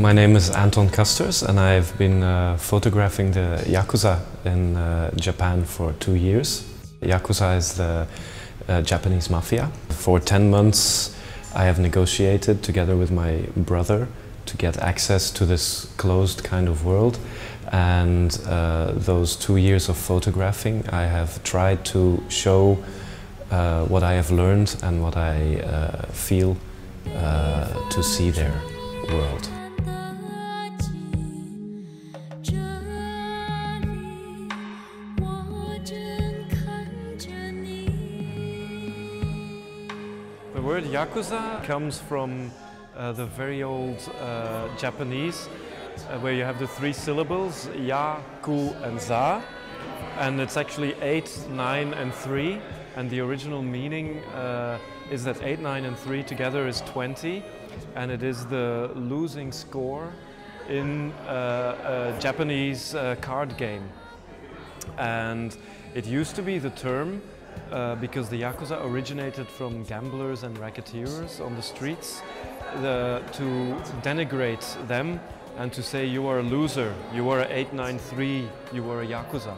My name is Anton Kusters and I've been photographing the Yakuza in Japan for 2 years. Yakuza is the Japanese mafia. For 10 months I have negotiated together with my brother to get access to this closed kind of world, and those 2 years of photographing I have tried to show what I have learned and what I feel to see their world. The word Yakuza comes from the very old Japanese, where you have the 3 syllables, ya, ku and za, and it's actually 8, 9 and 3, and the original meaning is that 8, 9 and 3 together is 20, and it is the losing score in a Japanese card game. And it used to be the term because the Yakuza originated from gamblers and racketeers on the streets to denigrate them and to say you are a loser, you are a 893, you are a Yakuza.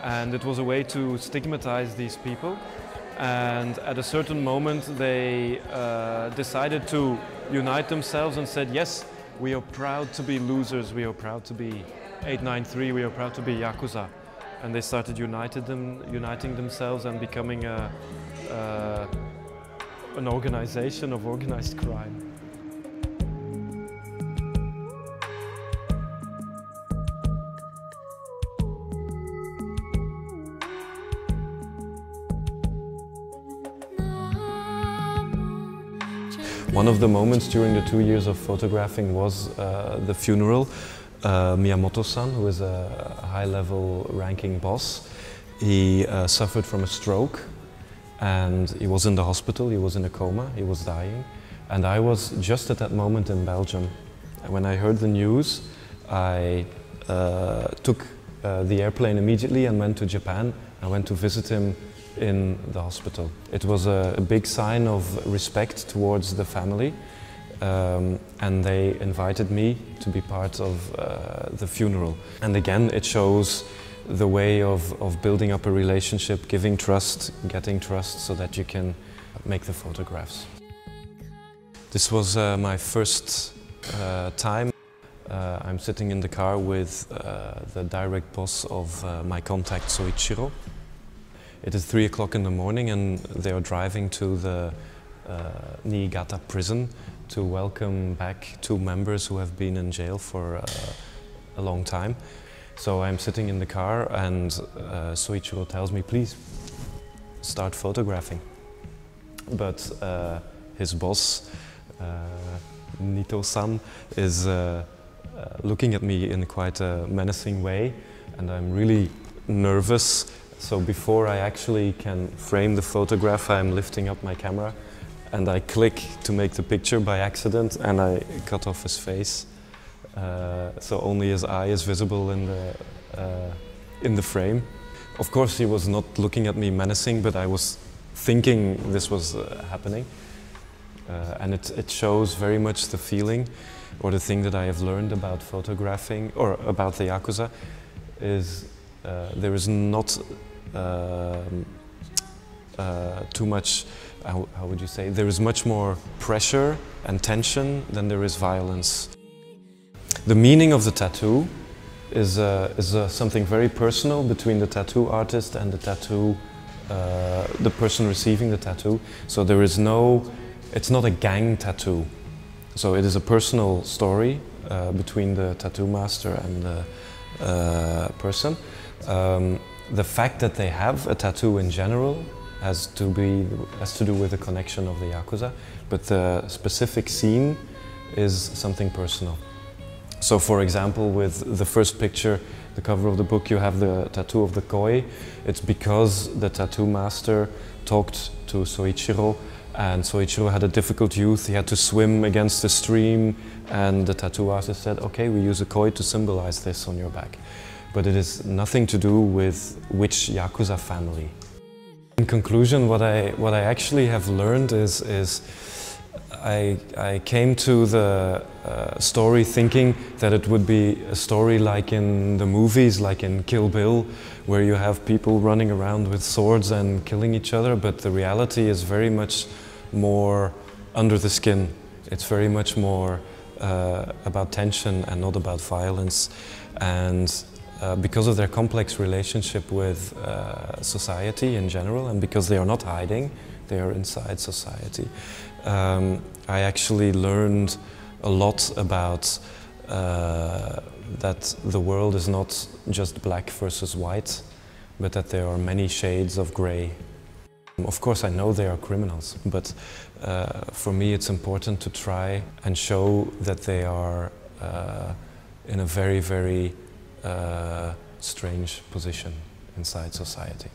And it was a way to stigmatize these people, and at a certain moment they decided to unite themselves and said, yes, we are proud to be losers, we are proud to be 893, we are proud to be Yakuza. And they started uniting themselves and becoming an organization of organized crime. One of the moments during the 2 years of photographing was the funeral. Miyamoto-san, who is a high-level ranking boss, he suffered from a stroke and he was in the hospital, he was in a coma, he was dying. And I was just at that moment in Belgium. And when I heard the news, I took the airplane immediately and went to Japan. I went to visit him in the hospital. It was a big sign of respect towards the family. And they invited me to be part of the funeral. And again, it shows the way of building up a relationship, giving trust, getting trust, so that you can make the photographs. This was my first time. I'm sitting in the car with the direct boss of my contact, Soichiro. It is 3 o'clock in the morning and they are driving to the Niigata prison to welcome back 2 members who have been in jail for a long time. So I'm sitting in the car and Soichiro tells me, please start photographing. But his boss, Nito-san, is looking at me in quite a menacing way, and I'm really nervous. So before I actually can frame the photograph, I'm lifting up my camera and I click to make the picture by accident and I cut off his face. So only his eye is visible in the frame. Of course he was not looking at me menacing, but I was thinking this was happening. And it shows very much the feeling, or the thing that I have learned about photographing, or about the Yakuza, is there is not too much, how would you say, there is much more pressure and tension than there is violence. The meaning of the tattoo is something very personal between the tattoo artist and the tattoo, the person receiving the tattoo. So there is no, it's not a gang tattoo. So it is a personal story between the tattoo master and the person. The fact that they have a tattoo in general has to do with the connection of the Yakuza, but the specific scene is something personal. So for example, with the first picture, the cover of the book, you have the tattoo of the koi. It's because the tattoo master talked to Soichiro, and Soichiro had a difficult youth. He had to swim against the stream, and the tattoo artist said, okay, we use a koi to symbolize this on your back. But it is nothing to do with which Yakuza family. In conclusion, what I actually have learned is I came to the story thinking that it would be a story like in the movies, like in Kill Bill, where you have people running around with swords and killing each other, but the reality is very much more under the skin. It's very much more about tension and not about violence. And because of their complex relationship with society in general, and because they are not hiding, they are inside society, I actually learned a lot about that the world is not just black versus white, but that there are many shades of grey. Of course I know they are criminals, but for me it's important to try and show that they are in a very, very strange position inside society.